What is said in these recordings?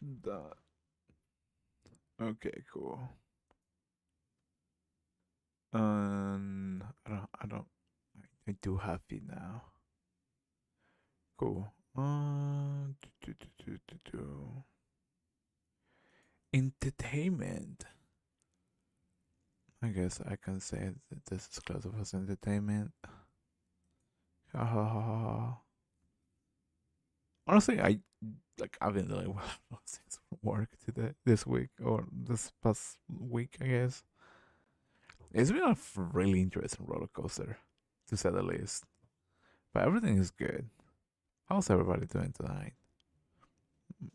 That. Okay, cool. I don't. I do have it now. Cool. Entertainment. I guess I can say that this is classified as entertainment. Ha ha ha ha. Honestly, I've been doing well since work today, this week or this past week, I guess. It's been a really interesting roller coaster, to say the least. But everything is good. How's everybody doing tonight?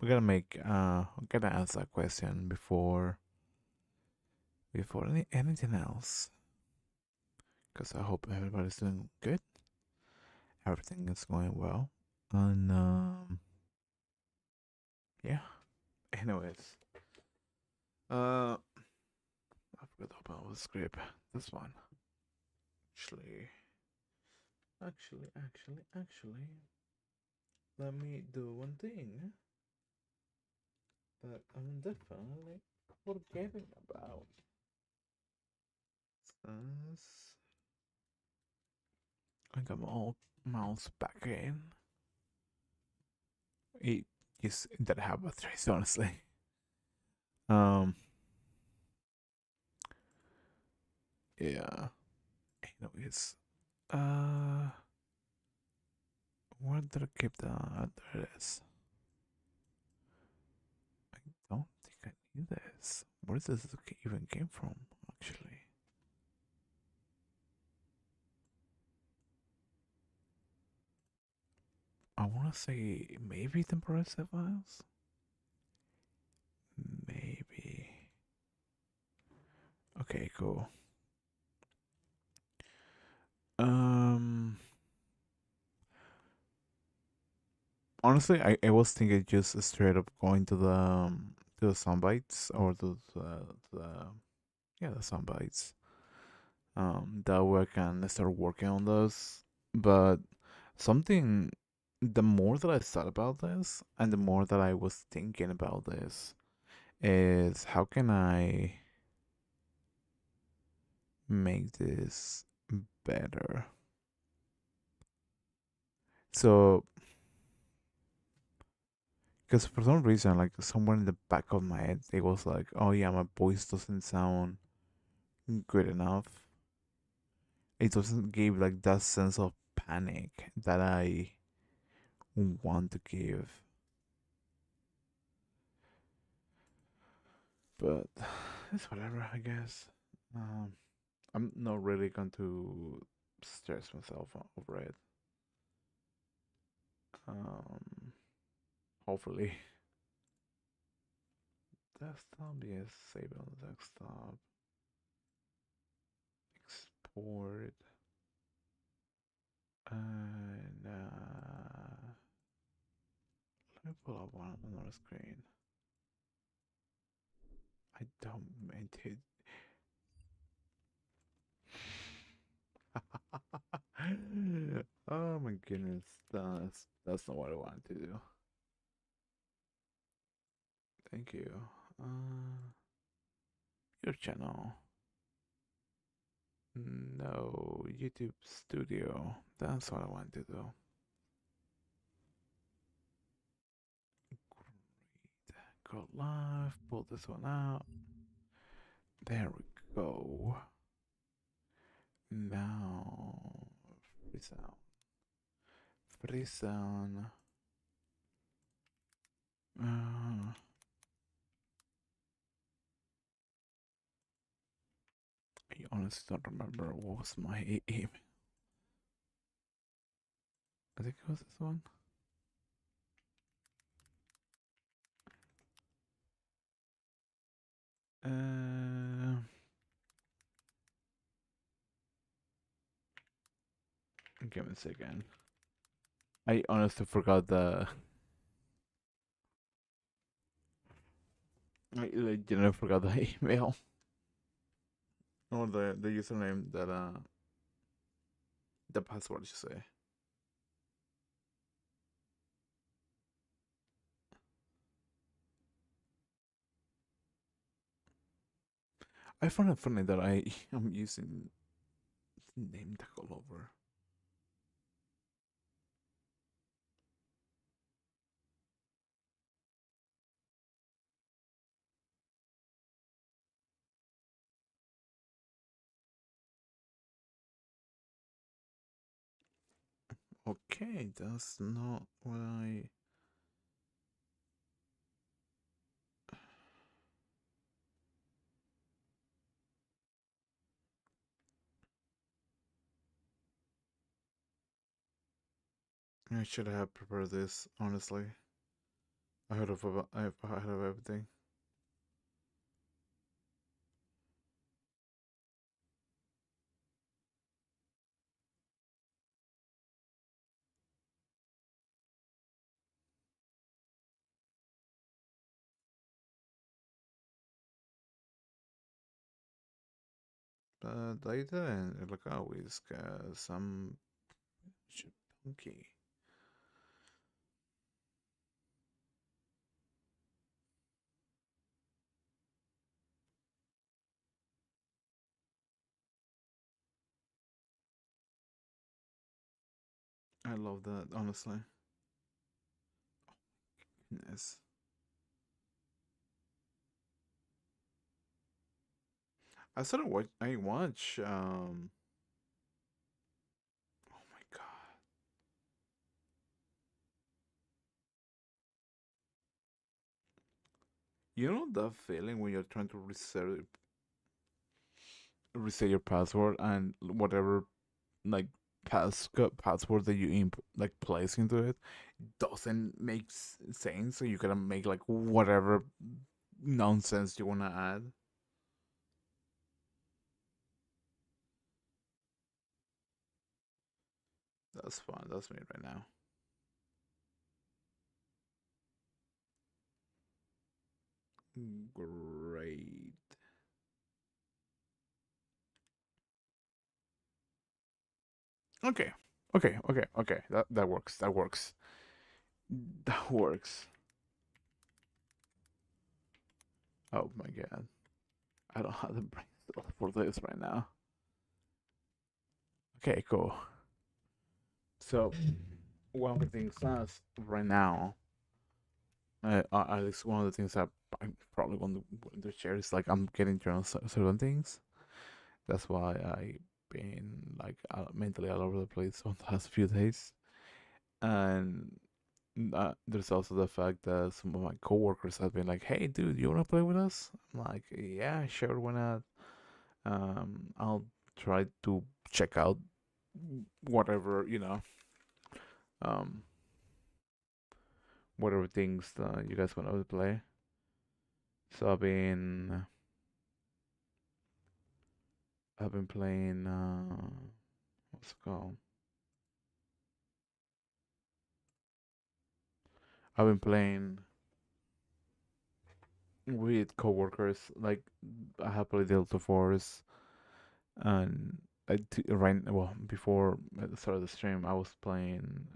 We're gonna answer a question before anything else. Cause I hope everybody's doing good. Everything is going well, and yeah. Anyways, I forgot to open the script. This one, actually, actually, let me do one thing that I'm definitely forgetting about. Since I got my old mouse back in, it just didn't have a trace, honestly. Um, yeah. Anyways, uh, where did I keep the? There it is. I don't think I need this. Where does this even came from? Actually, I want to say maybe temporary save files. Maybe. Okay, cool. Um, Honestly, I was thinking just straight up going to the soundbites or to the yeah the soundbites. That way I can start working on those. But something, the more that I thought about this, and the more that I was thinking about this, is how can I make this better? So, because for some reason, like somewhere in the back of my head, it was like, oh yeah, my voice doesn't sound good enough. It doesn't give like that sense of panic that I want to give. But it's whatever, I guess. Um, I'm not really going to stress myself over it. Um, Hopefully, desktop, yes, save it on the desktop. Export and let me pull up one another screen. I don't mean to. Oh my goodness, that's not what I wanted to do. Thank you. Your channel. No, YouTube Studio. That's what I want to do. Great. Go live. Pull this one out. There we go. Now, free sound. Free sound. Uh, I honestly don't remember what was my aim. I think it was this one. Uh, Give me a second. I honestly forgot the. I legitimately forgot the email or the username that the password you say. I find it funny that I am using the name tag all over. Okay, that's not what I should have prepared this, honestly. I heard of everything. But I didn't, like always, cause I'm chunky. I love that, honestly. Yes. I watch, oh my god. You know that feeling when you're trying to reset your password and whatever like password that you like place into it doesn't make sense, so you gotta make like whatever nonsense you wanna add. That's fun. That's me right now. Great. Okay. Okay. That works. That works. That works. Oh my god. I don't have the brain cells for this right now. Okay, cool. So one of the things that's right now, at least one of the things that I'm probably going to share is like I'm getting through certain things. That's why I've been like mentally all over the place on the last few days. And there's also the fact that some of my coworkers have been like, "Hey, dude, you wanna play with us?" I'm like, "Yeah, sure, why not?" I'll try to check out whatever um, whatever things you guys want to play. So I've been playing what's it called? I've been playing with coworkers. Like I have played Delta Force, and right well before at the start of the stream, I was playing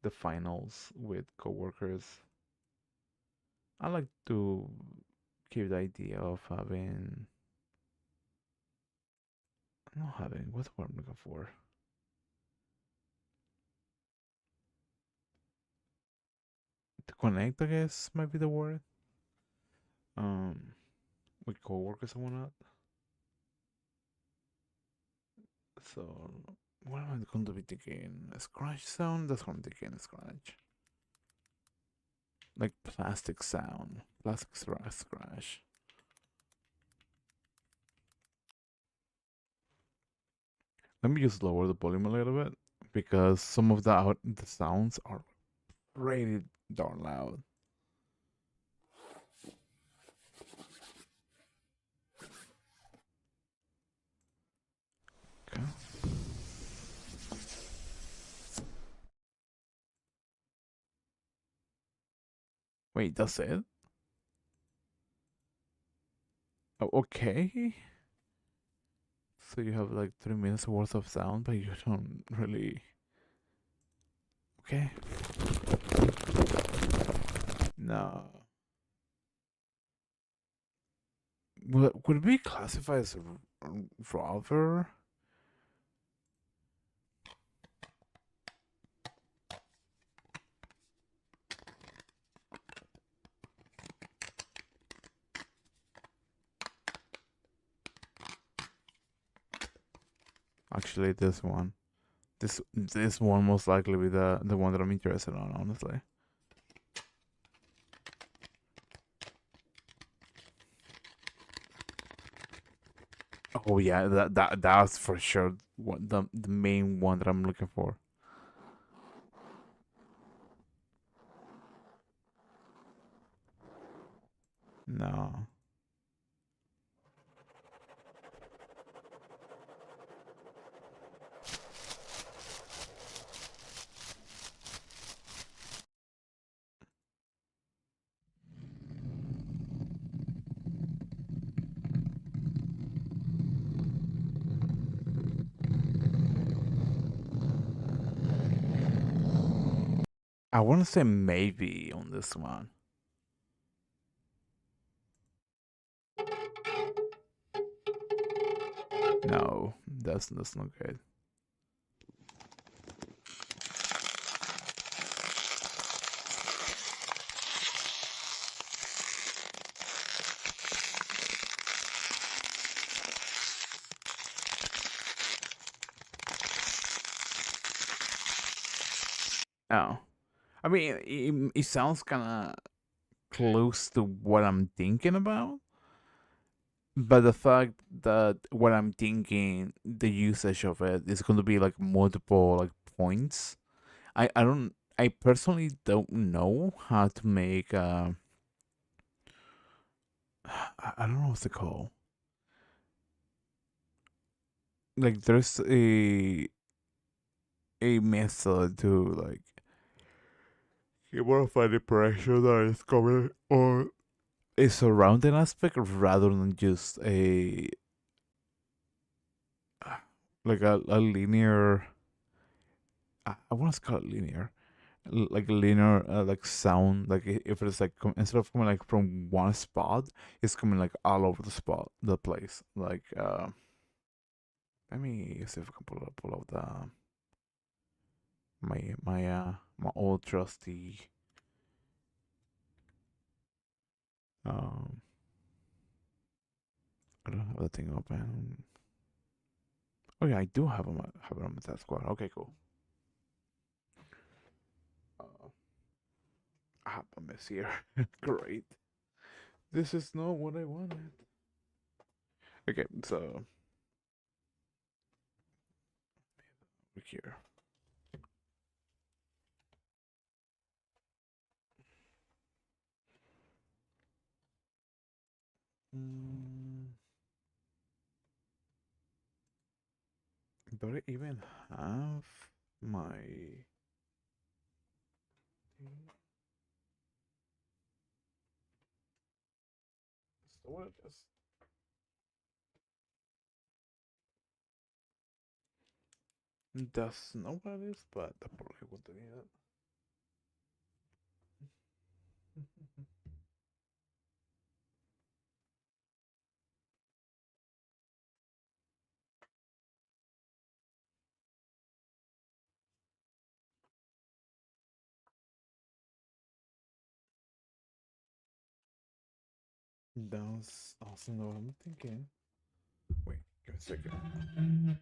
the finals with coworkers. I like to keep the idea of not having what's the word I'm looking for? To connect, I guess might be the word. Um, with coworkers and whatnot. So what am I going to be thinking? A scratch sound? That's what I'm thinking. A scratch, like plastic sound, plastic scratch. Let me just lower the volume a little bit because some of the sounds are really darn loud. Okay. Wait, that's it? Oh, okay. So you have like 3 minutes worth of sound, but you don't really. Okay. No. would it be classified as a robber? Actually, this one. This one most likely be the one that I'm interested on, honestly. Oh yeah, that's for sure what the main one that I'm looking for. No. I want to say maybe on this one. No, that's not good. Oh, I mean, it sounds kind of close to what I'm thinking about, but the fact that what I'm thinking, the usage of it is going to be like multiple like points. I don't. I personally don't know how to make. I don't know what's it called. Like, there's a method to like modify the pressure that is coming or a surrounding aspect rather than just a like a linear. I want to call it linear, like a linear like sound. Like if it's like instead of coming like from one spot, it's coming like all over the spot, the place. Like let me see if I can pull up the my old trusty um. I don't have the thing open. Oh yeah, I do have it on my task squad. Okay, cool. Uh, I have a miss here. Great. This is not what I wanted. Okay, so look here. Mm, do I even have my? So what it is? That's not what it is, but I probably wouldn't need it. That's also not what I'm thinking. Wait, give me a second.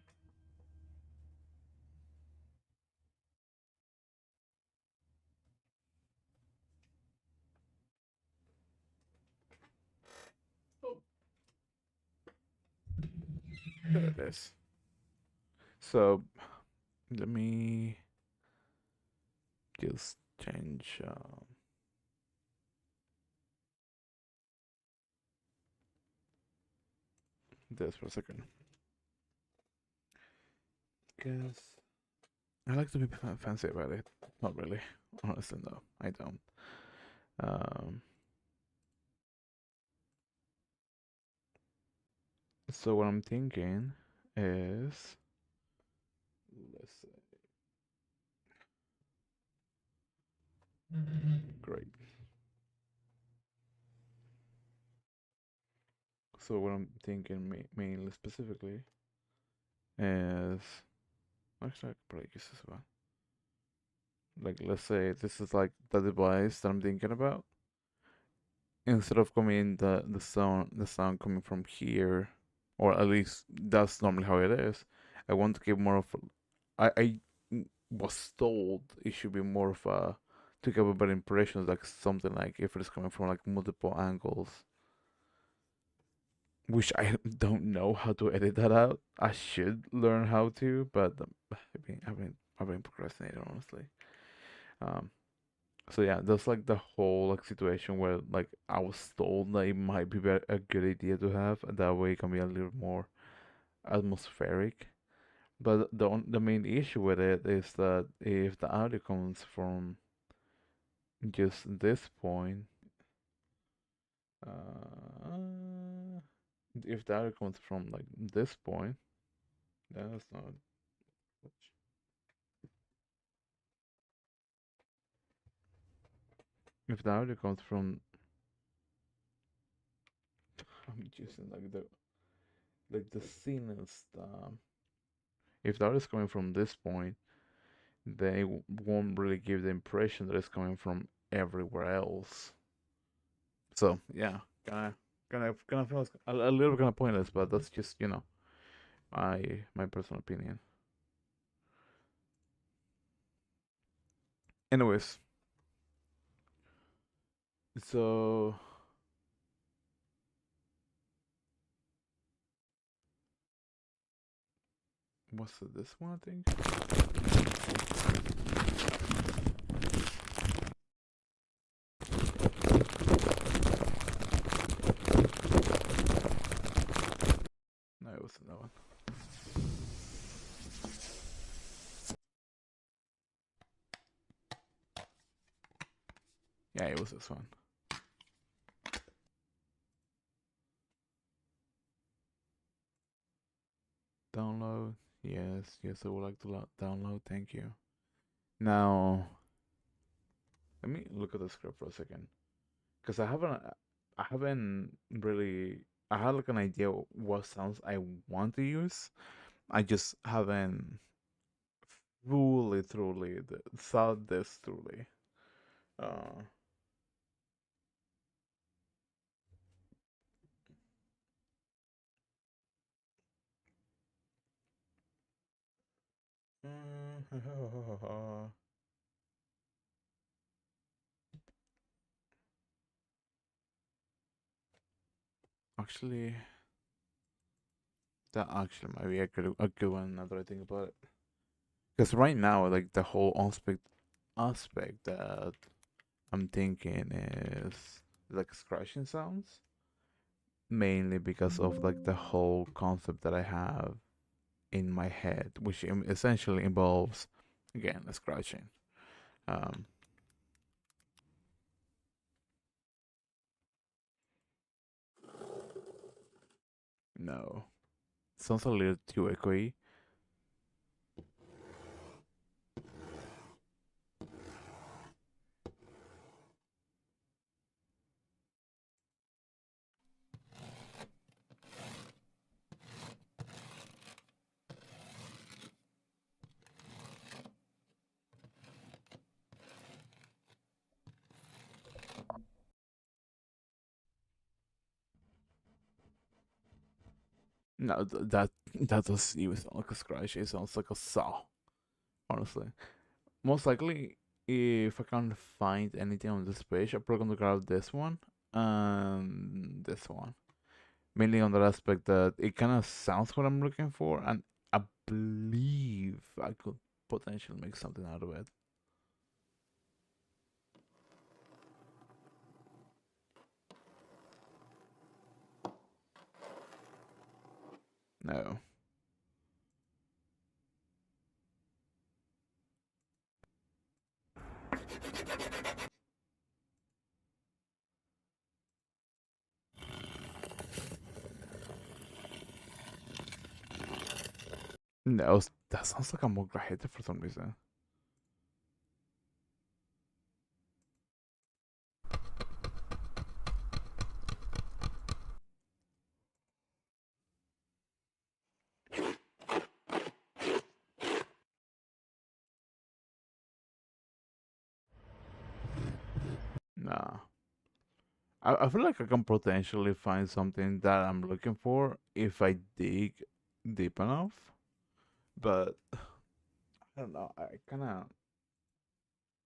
Oh, there it is. So let me just change this for a second. Because I like to be fancy about it. Not really. Honestly, no, I don't. Um, so what I'm thinking is, let's say, great. So what I'm thinking mainly specifically is actually I could probably use this one. Like let's say this is like the device that I'm thinking about. Instead of coming the sound coming from here, or at least that's normally how it is. I want to give more of I was told it should be more of a to give a better impression, like something like if it is coming from like multiple angles, which I don't know how to edit that out. I should learn how to, but I've been procrastinating honestly. Um, so yeah, that's like the whole like situation where like I was told that it might be a good idea to have, and that way it can be a little more atmospheric. But the main issue with it is that if the audio comes from just this point, uh, if the audio comes from like this point, that's not much. If the audio comes from, I'm using like the thinnest. If the audio is coming from this point, they won't really give the impression that it's coming from everywhere else. So yeah, kind of feels a little kind of pointless, but that's just my personal opinion. Anyways, so what's this one? I think. No, it wasn't that one. Yeah, it was this one. Download. Yes, yes, I would like to download. Thank you. Now, let me look at the script for a second, because I haven't really. I had like an idea what sounds I want to use. I just haven't fully, truly thought this truly. Uh, actually, that actually might be a good one now that I think about it. Because right now, like the whole aspect that I'm thinking is like scratching sounds, mainly because of like the whole concept that I have in my head, which essentially involves again scratching. Um, no, sounds a little too echoey. No, that doesn't even sound like a scratch. It sounds like a saw. Honestly, most likely, if I can't find anything on this page, I'm probably gonna grab this one and this one. Mainly on that aspect that it kind of sounds what I'm looking for, and I believe I could potentially make something out of it. No, no, that sounds like a Mogra for some reason. Nah. I feel like I can potentially find something that I'm looking for if I dig deep enough. But I don't know. I kind of.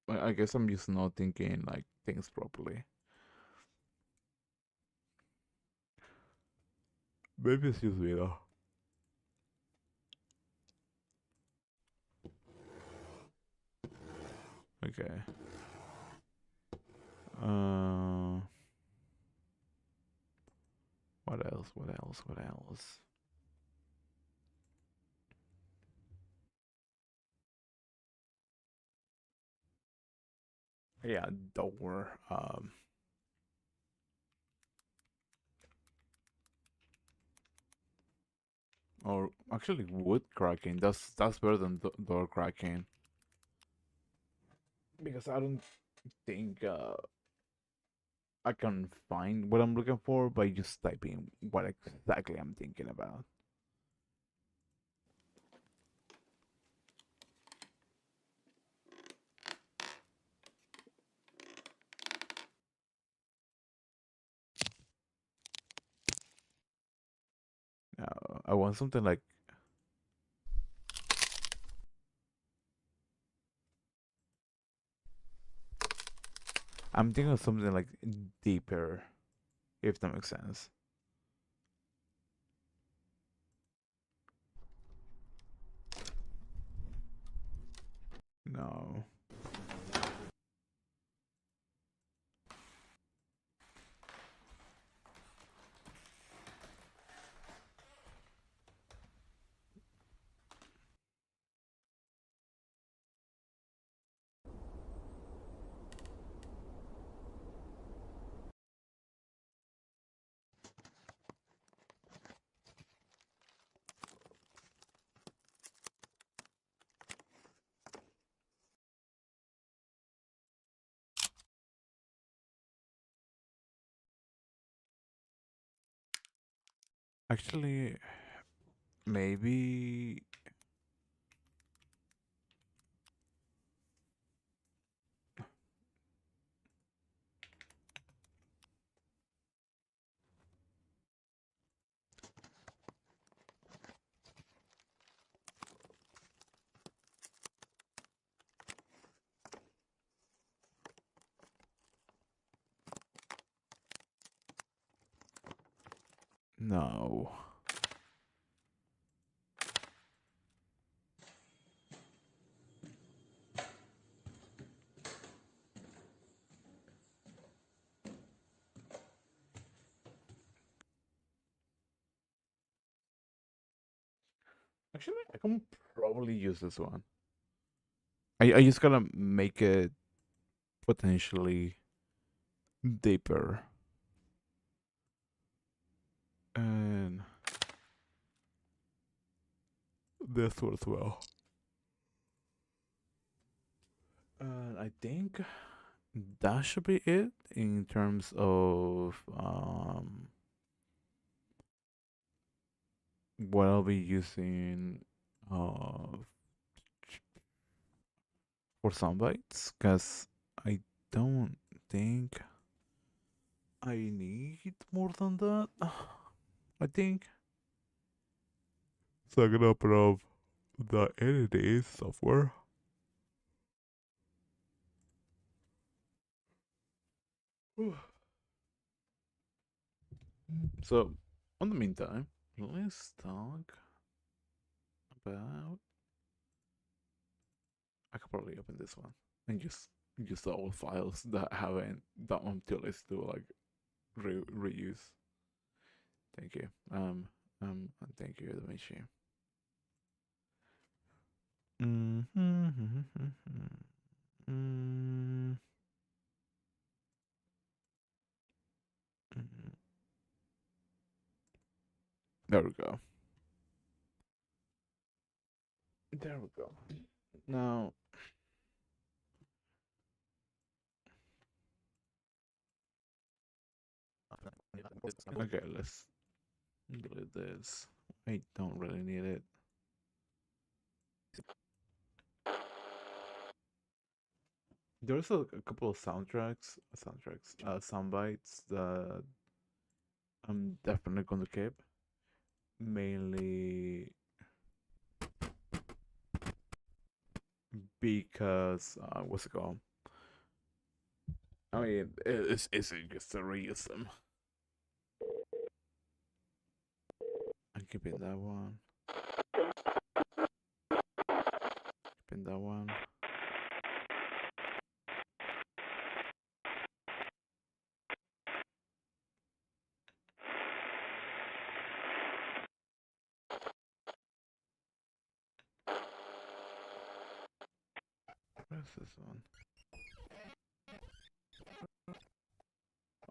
I guess I'm just not thinking like things properly. Maybe it's just me though. Okay. Uh, what else? What else? What else? Yeah, door. Or actually wood cracking. That's better than door cracking because I don't think I can find what I'm looking for by just typing what exactly I'm thinking about. I want something like I'm thinking of something like deeper, if that makes sense. No, actually, maybe no. Actually, I can probably use this one. I just gotta make it potentially deeper. And this one as well. I think that should be it in terms of what I'll be using uh for sound bites because I don't think I need more than that. I think so. I'm gonna open up the editing software. So, on the meantime, let's talk about. I could probably open this one and just the old files that haven't done until it's to like reuse. Thank you. And thank you, the machine. Mm-hmm. Mm-hmm. There we go. There we go. Now, okay, let's delete this. I don't really need it. There's a couple of sound bites that I'm definitely going to keep. Mainly because what's it called? I mean, it's just to reuse them. I'm keeping that one. Keeping that one. Where's this one?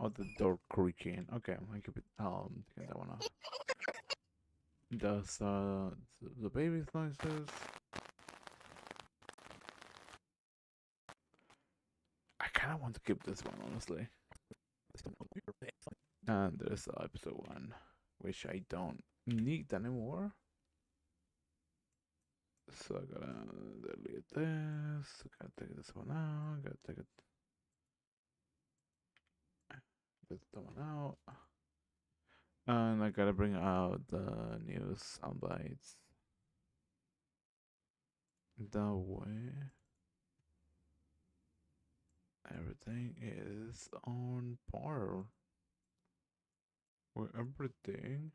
Oh, the door creaking. Okay, I keep it. Taking that one off. Does the baby's noises? I kind of want to keep this one honestly. And there's episode one, which I don't need anymore. So I gotta delete this. Gotta take this one out. Gotta take it. This one out. And I gotta bring out the new soundbites. That way, everything is on par with everything.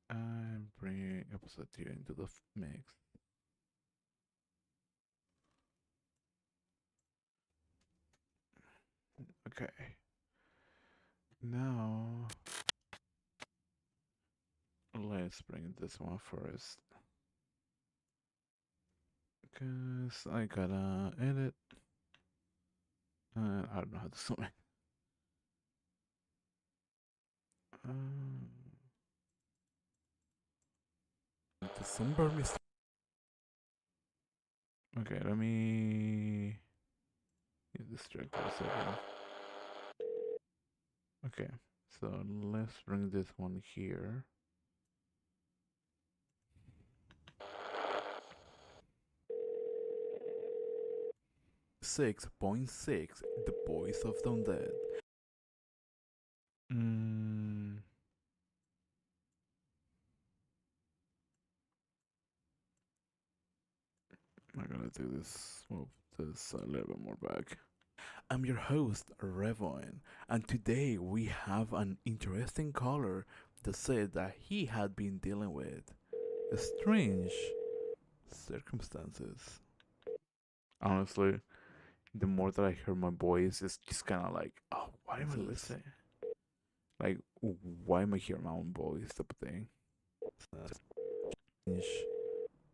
I'm bringing episode 2 into the mix. Okay. Now, let's bring this one first. Because I gotta edit. I don't know how to zoom in. Um, the Somber mist. Okay, let me get distracted for a second. Okay, so let's bring this one here. 6.6, the voice of the undead. Mm, I'm gonna do this, move this a little bit more back. I'm your host, Revoen, and today we have an interesting caller that said that he had been dealing with strange circumstances. Honestly, the more that I hear my voice, it's just kind of like, oh, why am I listening? Like, why am I hearing my own voice? Type of thing. Strange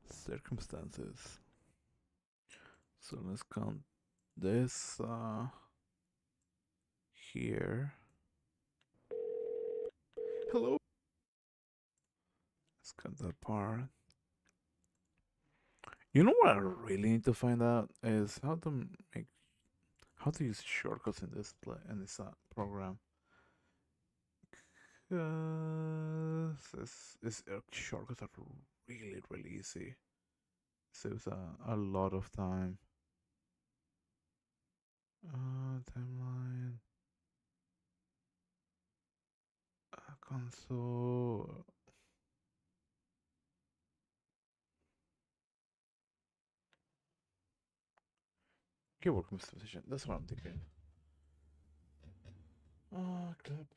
circumstances. So let's count this here. Hello. Let's cut that part. You know what I really need to find out is make how to use shortcuts in this program. Cause shortcuts are really easy. Saves a lot of time. Timeline. Console. Keyboard composition. That's what I'm thinking. Clip.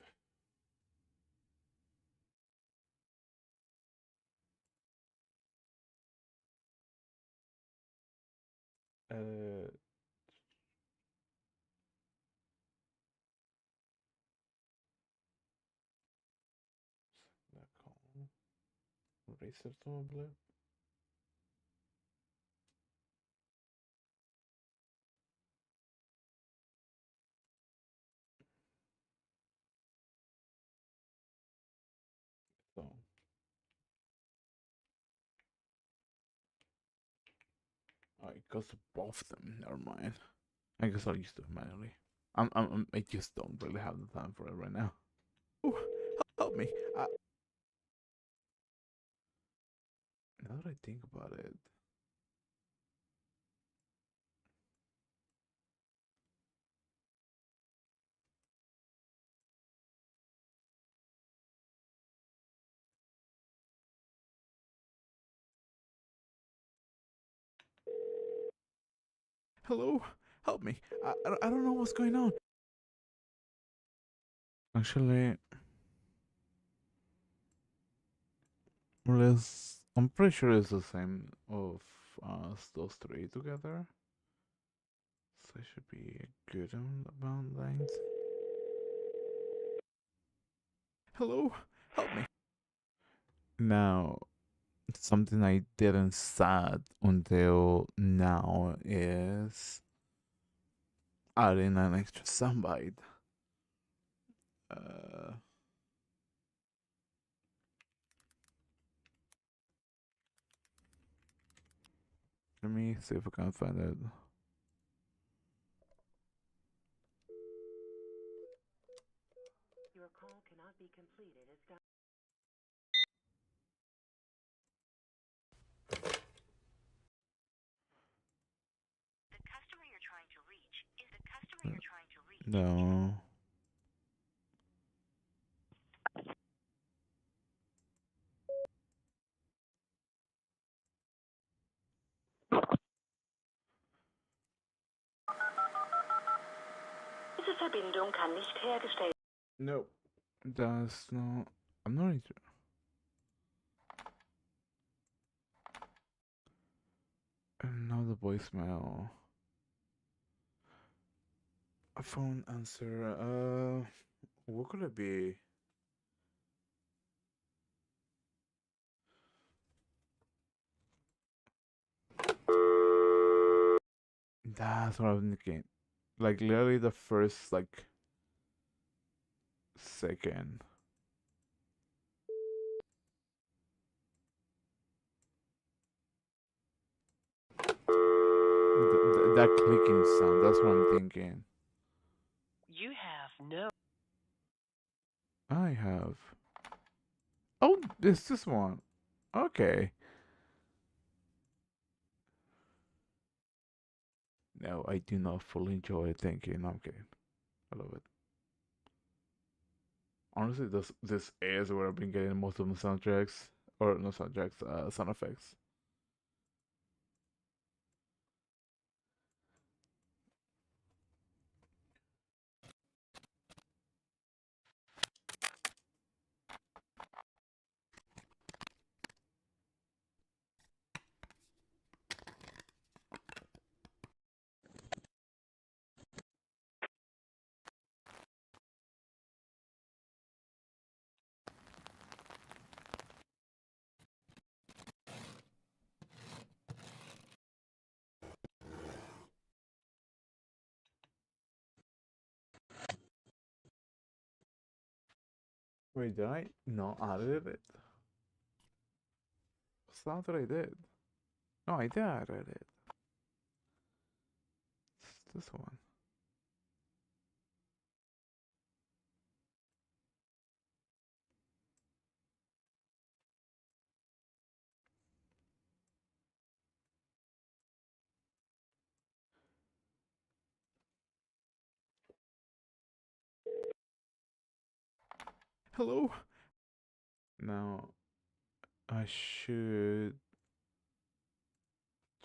Uh, Racer to blip. So it goes to both of them. Never mind. I guess I'll use it manually. I just don't really have the time for it right now. Ooh, help me. Now that I think about it, Hello? Help me. I don't know what's going on. Actually, I'm pretty sure it's the same of those three together. So I should be good on about lines. Hello? Help me. Now, something I didn't start until now is adding an extra soundbite. Uh, Let me see if I can find it. Your call cannot be completed as no. Diese Verbindung kann nicht hergestellt. No. That's not. I'm not interested. Another voicemail. A phone answer. What could it be? That's what I'm thinking. Like literally the first like second. That clicking sound. That's what I'm thinking. You have no. I have. Oh, it's this one. Okay. No, I do not fully enjoy it. Thank you. No, I'm kidding. I love it. Honestly, this is where I've been getting most of the soundtracks, or no soundtracks, sound effects. Wait, did I not added it? It's not that I did. No, I did add it. It's this one. Hello? Now, I should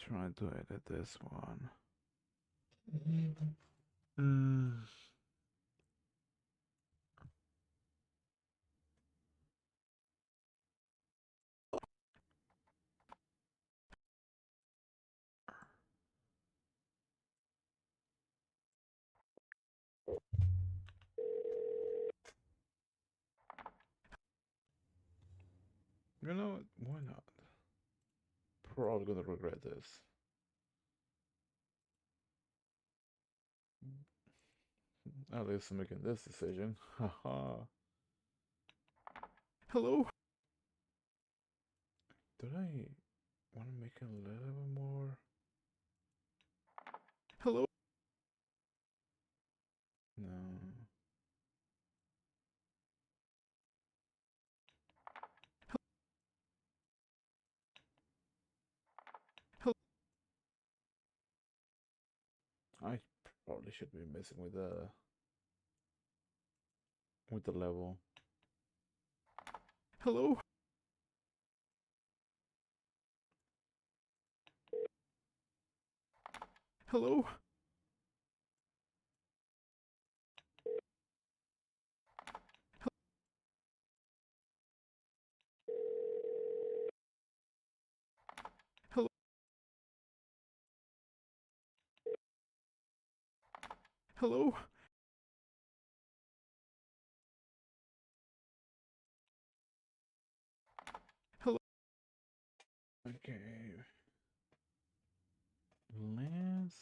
try to edit this one. Mm. You know what? Why not? Probably gonna regret this. At least I'm making this decision. Haha. Hello? Did I want to make it a little bit more? Hello? No. Hello? I probably should be messing with the level. Hello? Hello? Hello? Hello? Hello? Okay. Let's.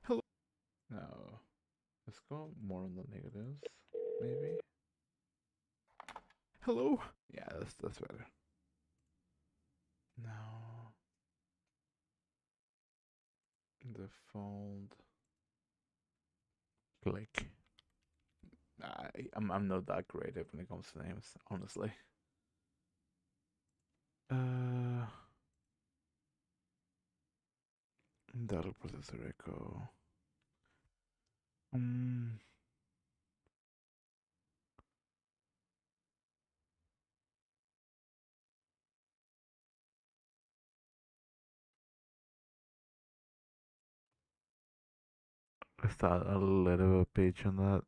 Hello? No. Let's go more on the negatives, maybe. Hello? Yeah, that's better. Now the fold. Click. I'm not that creative when it comes to names, honestly. Uh, Data processor echo. Um, let's start a little page on that.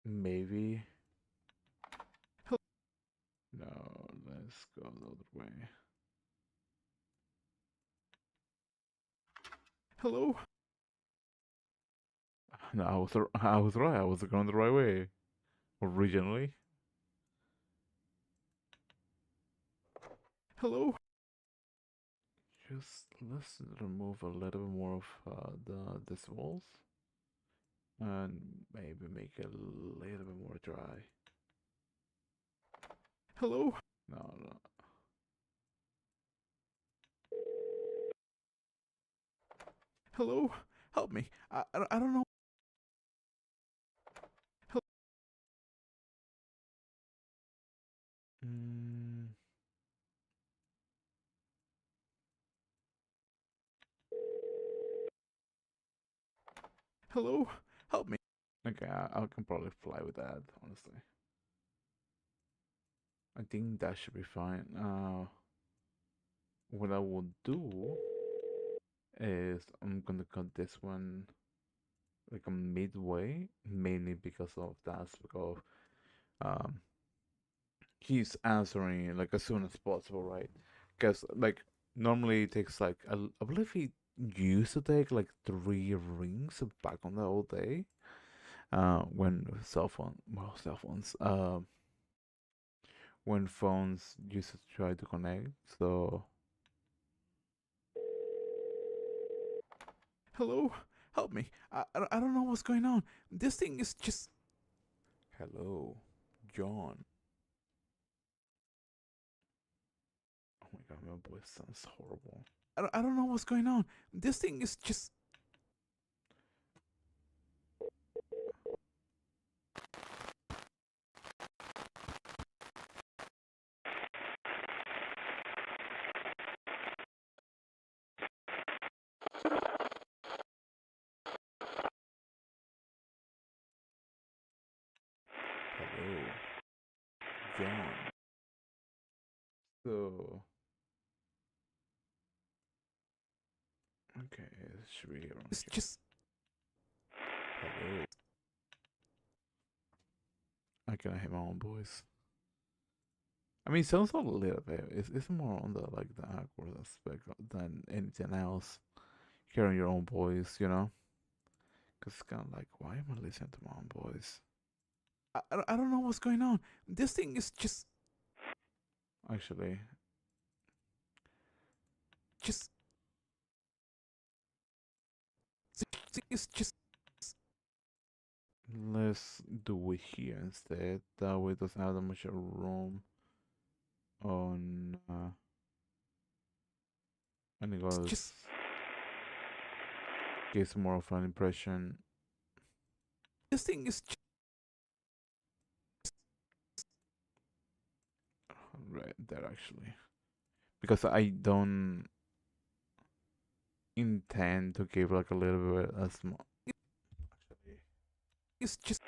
Maybe. No, let's go the other way. Hello? No, I was right. I was going the right way originally. Hello? Just let's remove a little bit more of the decibels and maybe make it a little bit more dry. Hello? No, no. Hello? Help me. I don't know. Help. Mm, hello? Help me. Okay, I can probably fly with that, honestly. I think that should be fine. What I will do is I'm gonna cut this one like a midway, mainly because of that aspect of um he's answering like as soon as possible, right? Because like normally it takes like I believe he used to take like 3 rings back on the old day. When cell phones, when phones used to try to connect. So hello, help me. I don't know what's going on. This thing is just hello, John. Oh my god, my voice sounds horrible. I don't know what's going on. This thing is just hello, John. So okay, it should be around it's here. Just hello. I cannot hear my own voice. I mean, it sounds a little bit. It's more on the like the awkward aspect than anything else. Hearing your own voice, you know, because it's kind of like, why am I listening to my own voice? I don't know what's going on. This thing is just actually just it's just let's do it here instead. That way it doesn't have that much room on and it goes just gives more of an impression. This thing is just right there actually because I don't intend to give like a little bit a small. Actually, it's just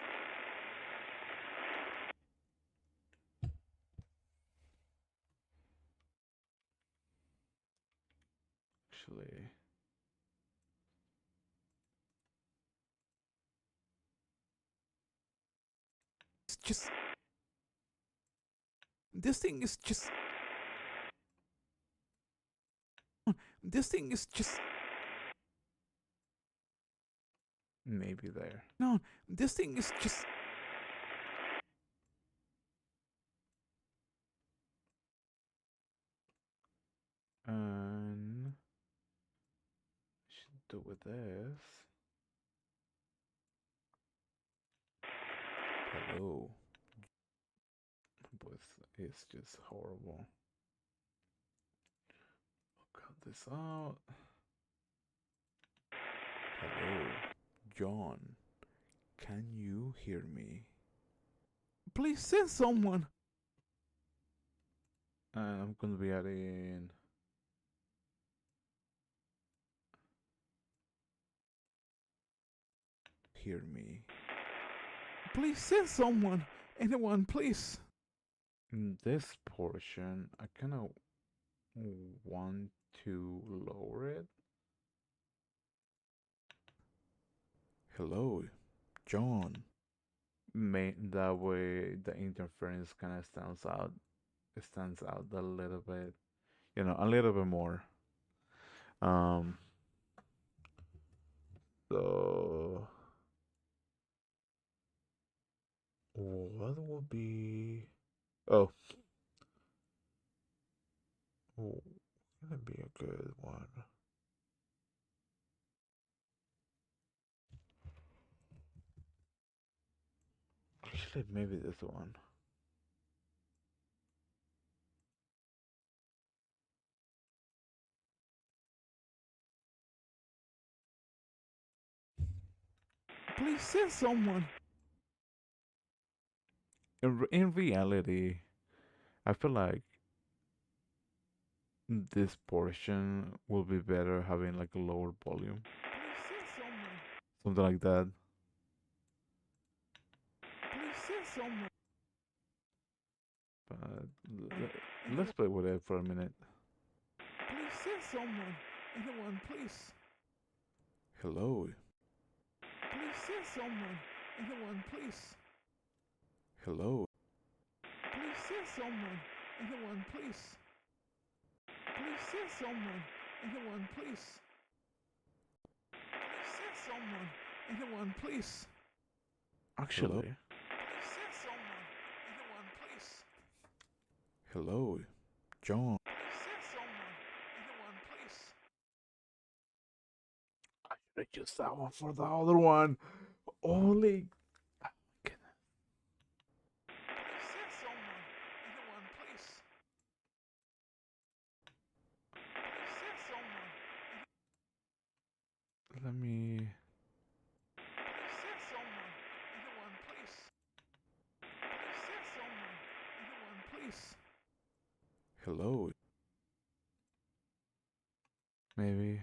actually it's just this thing is just this thing is just maybe there. No, this thing is just and should do with this. Hello, but it's just horrible. I'll cut this out. Hello, John. Can you hear me? Please send someone. And I'm gonna be adding. Hear me. Please send someone. Anyone, please. In this portion, I kind of want to lower it. Hello, John. That way the interference kind of stands out. It stands out a little bit, a little bit more. Um, so what would be? Oh, gonna be a good one. Actually, maybe this one. Please send someone. In reality, I feel like this portion will be better having like a lower volume. Please send someone. Something like that. Please send someone. But let's play with it for a minute. Please send someone. Anyone, please. Hello. Please send someone. Anyone, please. Hello. Please send someone. Anyone, please. Please send someone. Anyone, please. Please send someone. Anyone, please. Actually. Please send someone. Anyone, please. Hello, John. Please send someone. Anyone, please. I should have used that one for the other one. Holy. Oh my goodness. Please send someone. Anyone, please. Please send someone. Let me. Please send someone. Anyone, please. Please send someone. Anyone, please. Hello. Maybe.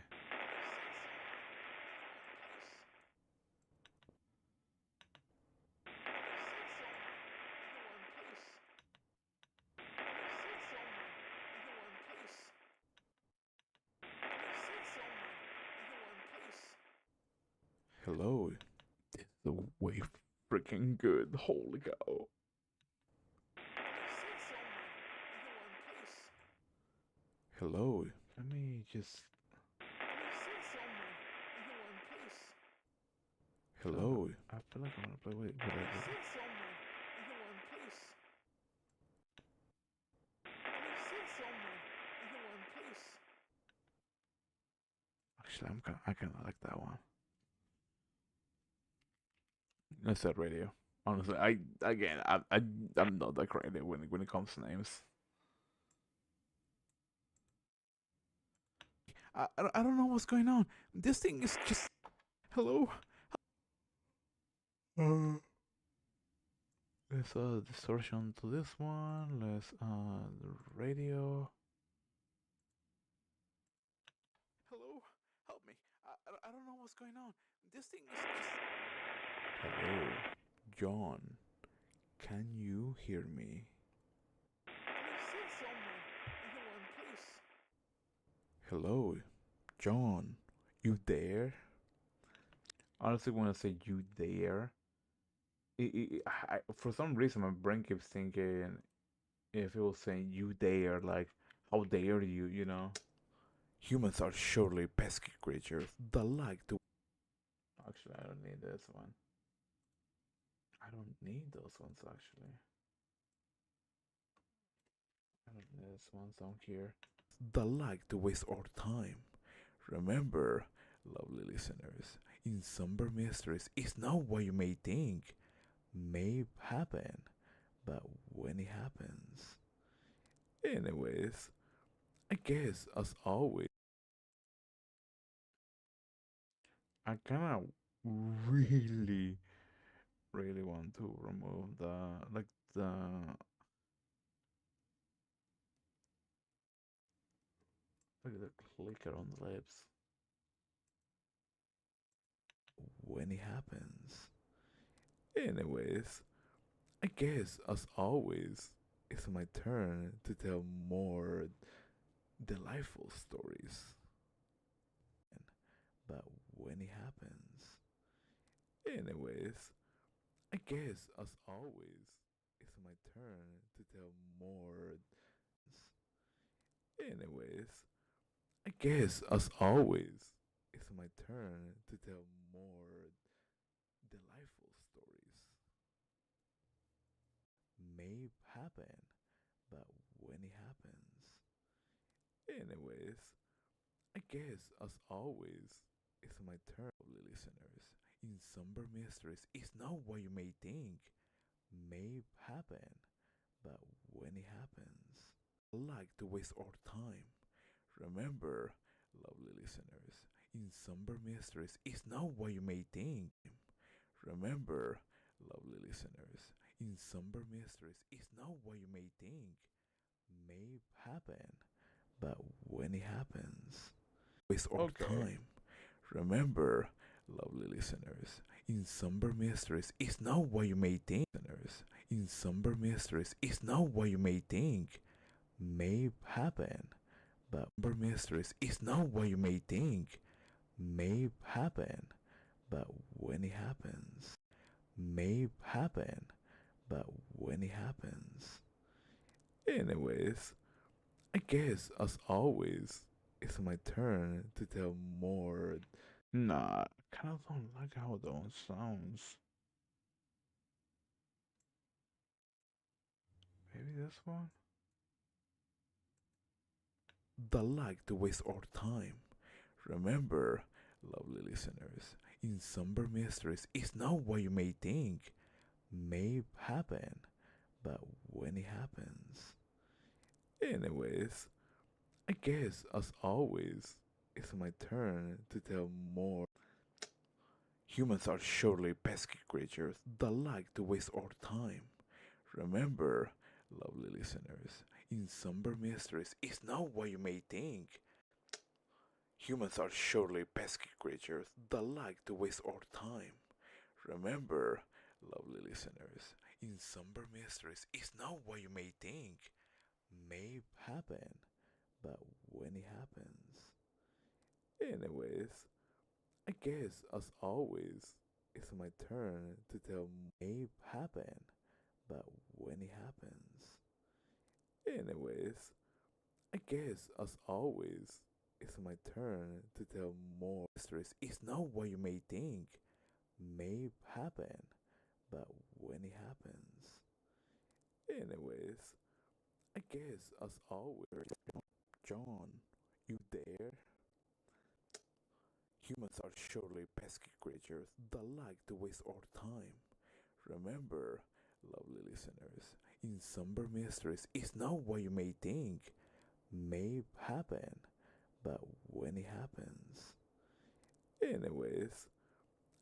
Hello. This is way freaking good. Holy cow. Hello. Let me just. Hello. I feel like I want to play with it. Actually, I kind of like that one. Let's set radio. Honestly, I'm not that creative when it comes to names. I don't know what's going on. This thing is just. Hello. Let's distortion to this one. Let's the radio. Hello. Help me. I don't know what's going on. This thing is just. Hello, John. Can you hear me? Please send someone. Anyone, please. Hello, John. You there? Honestly, when I say you there, for some reason my brain keeps thinking if it was saying you there, like how dare you, you know? Humans are surely pesky creatures that like to. Actually, I don't need this one. I don't need those ones actually. I don't need this one down here. That like to waste our time. Remember, lovely listeners, in Somber Mysteries is not what you may think may happen, but when it happens. Anyways, I guess as always, I kind of really, really want to remove the look at the clicker on the lips when it happens. Anyways, I guess as always, it's my turn to tell more delightful stories. But when it happens, anyways, I guess as always, it's my turn to tell more. Anyways, I guess as always, it's my turn to tell more delightful stories. May happen, but when it happens. Anyways, I guess as always, it's my turn, lovely listeners. In Somber Mysteries, it's not what you may think may happen, but when it happens. Like to waste our time. Remember, lovely listeners, in Somber Mysteries, it's not what you may think. Remember, lovely listeners, in Somber Mysteries, it's not what you may think may happen, but when it happens, waste our time. Remember, lovely listeners, in Somber Mysteries, it's not what you may think. Listeners, in Somber Mysteries, it's not what you may think may happen, but Somber Mysteries is not what you may think may happen, but when it happens, may happen, but when it happens. Anyways, I guess as always, it's my turn to tell more. Nah, I kind of don't like how that one sounds. Maybe this one? That like to waste our time. Remember, lovely listeners, in Somber Mysteries, it's not what you may think may happen, but when it happens. Anyways, I guess as always, it's my turn to tell more. Humans are surely pesky creatures that like to waste our time. Remember, lovely listeners, in Somber Mysteries, it's not what you may think. Humans are surely pesky creatures that like to waste our time. Remember, lovely listeners, in Somber Mysteries, it's not what you may think may happen, but when it happens. Anyways, I guess as always, it's my turn to tell may happen, but when it happens. Anyways, I guess as always, it's my turn to tell more mysteries. It's not what you may think may happen, but when it happens. Anyways, I guess as always, John, you there? Humans are surely pesky creatures that like to waste our time. Remember, lovely listeners, in Somber Mysteries, it's not what you may think may happen, but when it happens. Anyways,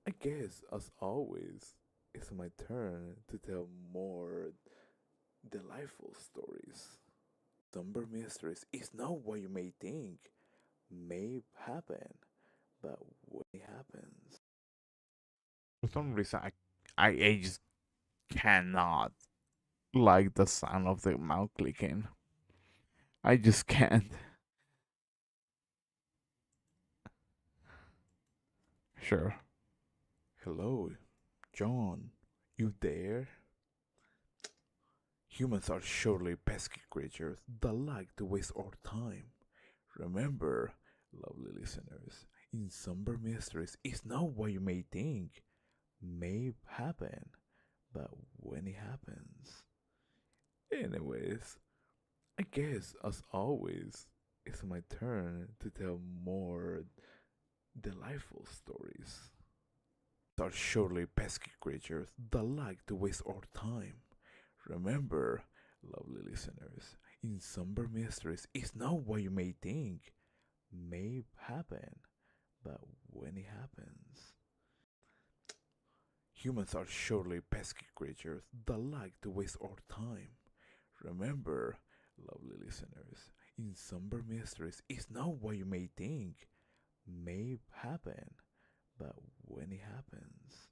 I guess as always, it's my turn to tell more delightful stories. Somber Mysteries is not what you may think may happen, but when it happens, for some reason, I just cannot like the sound of the mouse clicking. I just can't. Sure. Hello, John. You there? Humans are surely pesky creatures that like to waste our time. Remember, lovely listeners, in Somber Mysteries, it's not what you may think may happen, but when it happens. Anyways, I guess as always, it's my turn to tell more delightful stories. Are surely pesky creatures that like to waste our time. Remember, lovely listeners, in Somber Mysteries, it's not what you may think may happen, but when it happens. Humans are surely pesky creatures that like to waste our time. Remember, lovely listeners, in Somber Mysteries, it's not what you may think may happen, but when it happens.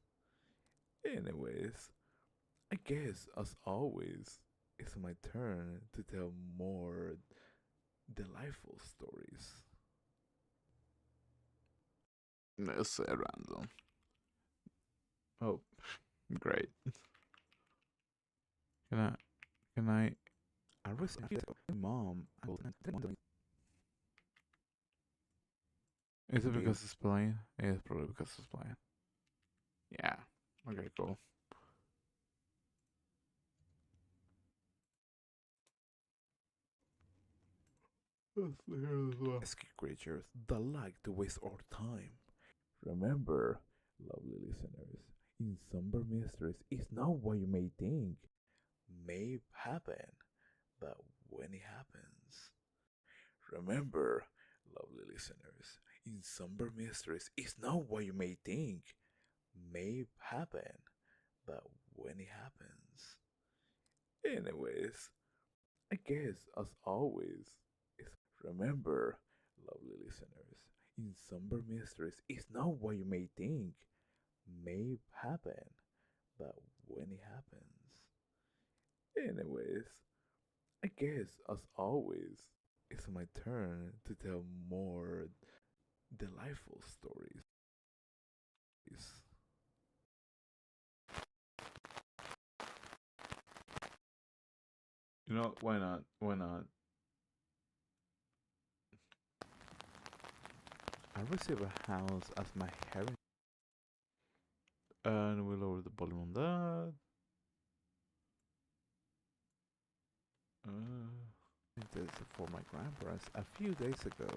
Anyways, I guess as always, it's my turn to tell more delightful stories. Let's say random. Oh, great. Can I? Can I received my mom. Is it because it's playing? Yeah, it's probably because it's playing. Yeah. Okay, cool. Let's hear this one. Pesky creatures that like to waste our time. Remember, lovely listeners, in Somber Mysteries, it's not what you may think may happen, but when it happens. Remember, lovely listeners, in Somber Mysteries, it's not what you may think may happen, but when it happens. Anyways, I guess as always, it's remember, lovely listeners, in Somber Mysteries, it's not what you may think may happen, but when it happens. Anyways, I guess as always, it's my turn to tell more delightful stories. You know, why not? Why not? I receive a house as my heritage. And we lower the volume on that. This for my grandparents a few days ago.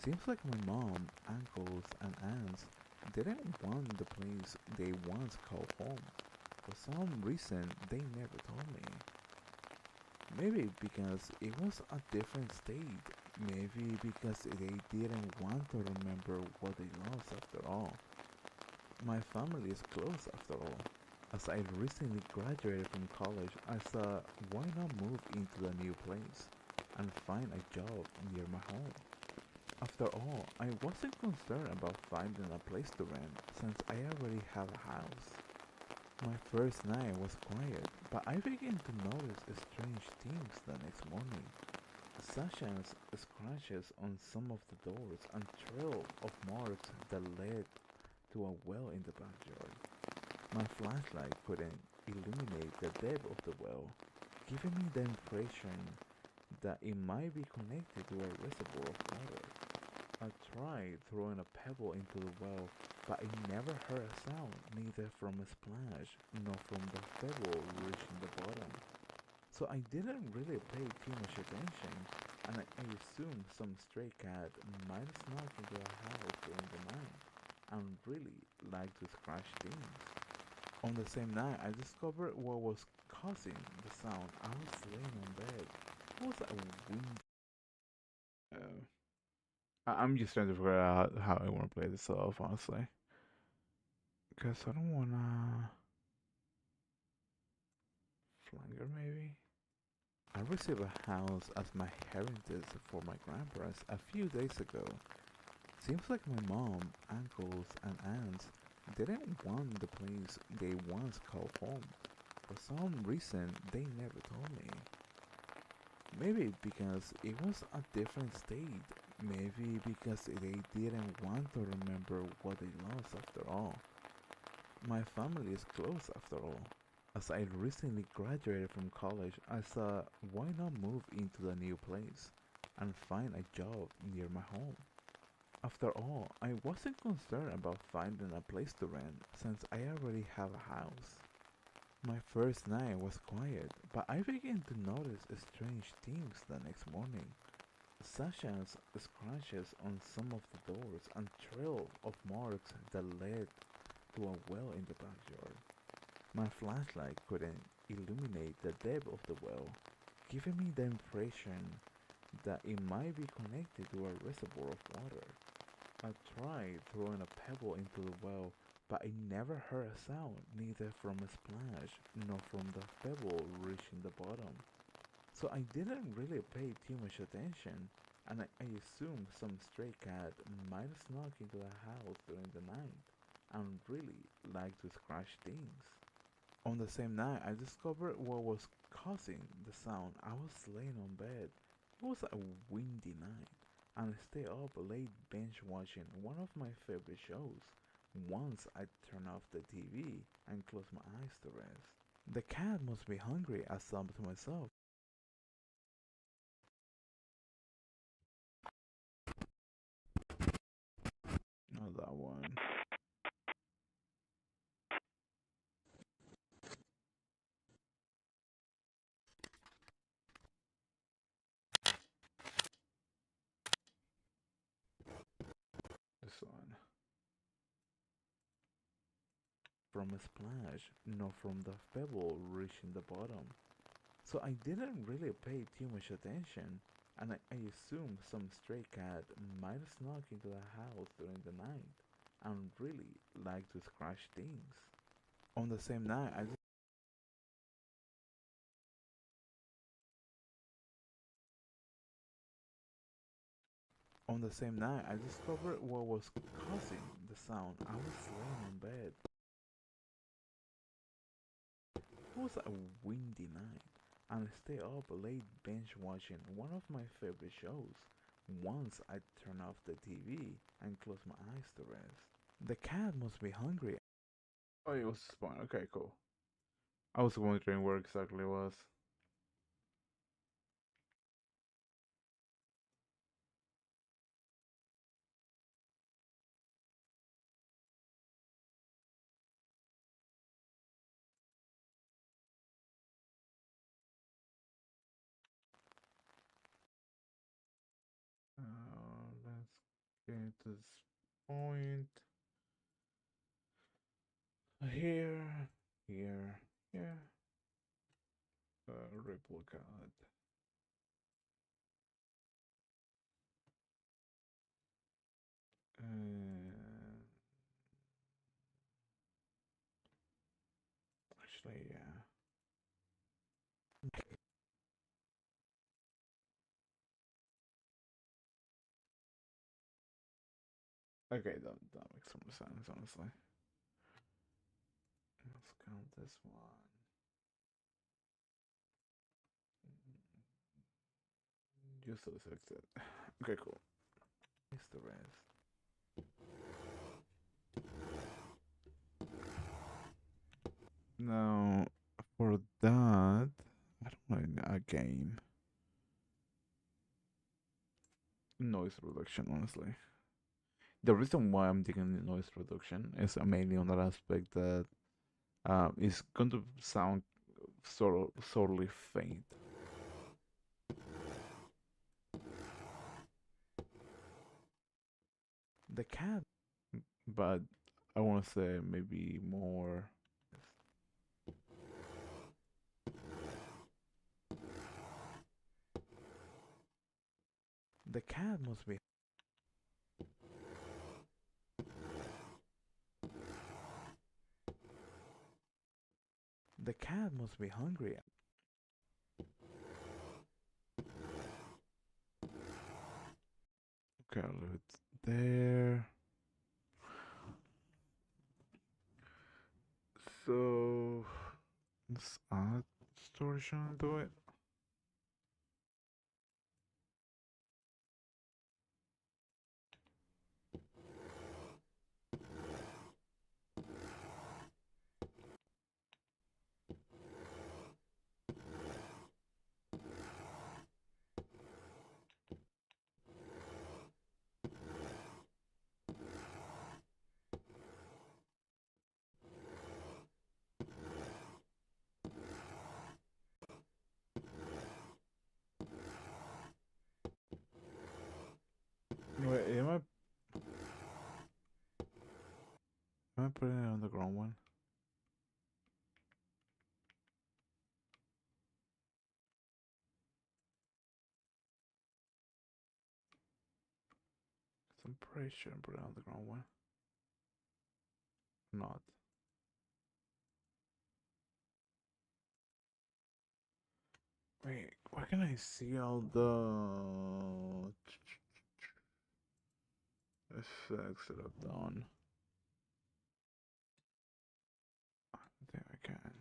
Seems like my mom, uncles, and aunts didn't want the place they once called home. For some reason, they never told me. Maybe because it was a different state. Maybe because they didn't want to remember what they lost after all. My family is close after all. As I recently graduated from college, I thought, why not move into a new place and find a job near my home? After all, I wasn't concerned about finding a place to rent since I already had a house. My first night was quiet, but I began to notice strange things the next morning, such as scratches on some of the doors and trail of marks that led to a well in the backyard. My flashlight couldn't illuminate the depth of the well, giving me the impression that it might be connected to a reservoir of water. I tried throwing a pebble into the well, but I never heard a sound, neither from a splash nor from the pebble reaching the bottom. So I didn't really pay too much attention, and I assumed some stray cat might snuck into our house during the night and really like to scratch things. On the same night, I discovered what was causing the sound. I was laying on bed. It was a wind. I'm just trying to figure out how I want to play this off, honestly. Because I don't want to flanger, maybe. I received a house as my heritage for my grandparents a few days ago. seems like my mom, uncles, and aunts didn't want the place they once called home. For some reason, they never told me. Maybe because it was a different state. Maybe because they didn't want to remember what they lost after all. My family is close after all. As I recently graduated from college, I thought, why not move into the new place and find a job near my home? After all, I wasn't concerned about finding a place to rent since I already have a house. My first night was quiet, but I began to notice strange things the next morning, such as scratches on some of the doors and trails of marks that led to a well in the backyard. My flashlight couldn't illuminate the depth of the well, giving me the impression that it might be connected to a reservoir of water. I tried throwing a pebble into the well, but I never heard a sound, neither from a splash nor from the pebble reaching the bottom. So I didn't really pay too much attention, and I assumed some stray cat might have snuck into the house during the night and really liked to scratch things. On the same night, I discovered what was causing the sound. I was laying on bed. It was a windy night, and I stayed up late binge watching one of my favorite shows. Once I turned off the TV and closed my eyes to rest. The cat must be hungry, I thought to myself. Not that one. This one. From a splash, nor from the pebble reaching the bottom. So I didn't really pay too much attention, and I assumed some stray cat might have snuck into the house during the night and really liked to scratch things. On the same night, I discovered what was causing the sound. I was laying on bed. It was a windy night, and I stayed up late binge watching one of my favorite shows. Once I turned off the TV and closed my eyes to rest. The cat must be hungry. Oh, it was fine. Okay, cool. I was wondering where exactly it was. Let's get to this point. Here, here, here. Replicate. Uh, actually, yeah. Okay, that makes some sense, honestly. Let's count this one. Just so it's it. Okay, cool. It's the rest. Now, for that, I don't know, again, noise reduction, honestly. The reason why I'm taking noise reduction is mainly on that aspect that it's going to sound sorely faint. The cat, but I want to say maybe more. The cat must be. The cat must be hungry. Okay, I'll leave it there. So let's add storage onto it. Wait, am I putting it on the ground one? I'm pretty sure I'm putting it on the ground one. Not. Wait, where can I see all the effects that I've done? I think I can.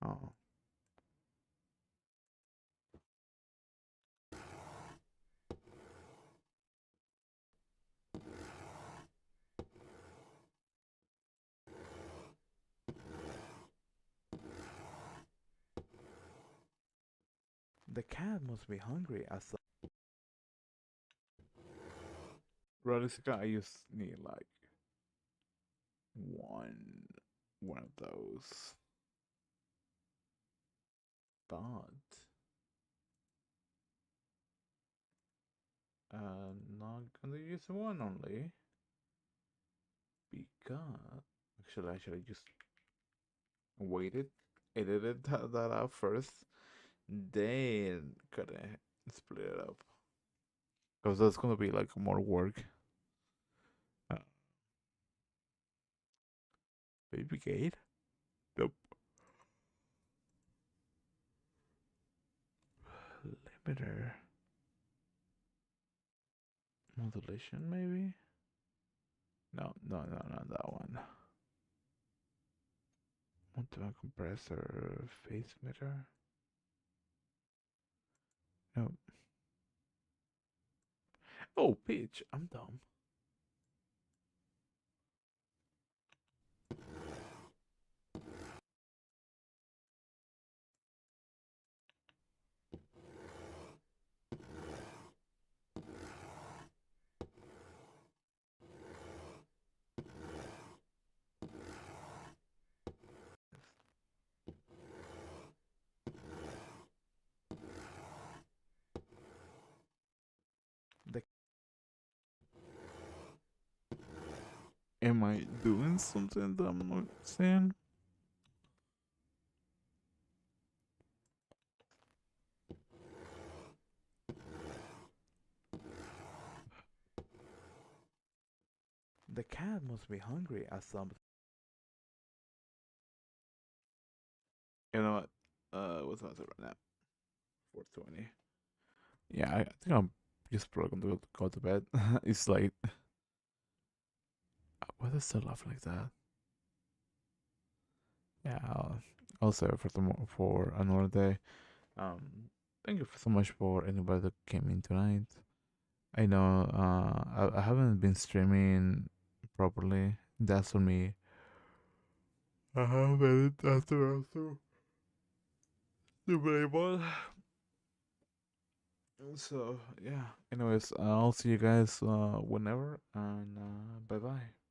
Oh. The cat must be hungry as a realistic. I just need like one one of those. But not gonna use one only because actually I should have just waited, edited that out first, then gonna split it up because that's gonna be like more work. Uh, Baby gate. Nope. Limiter. Modulation maybe? No, not that one. Multiple compressor phase meter? No. Oh, pitch. I'm dumb. The, am I doing something that I'm not saying? The cat must be hungry as some. You know what? What's my right now? 4:20. Yeah, I think I'm just probably gonna go to bed. It's like, why does it laugh like that? Yeah, I'll save it for tomorrow for another day. Thank you so much for anybody that came in tonight. I know I haven't been streaming properly. That's on me. I haven't after also the volleyball. So yeah. Anyways, I'll see you guys whenever and bye bye.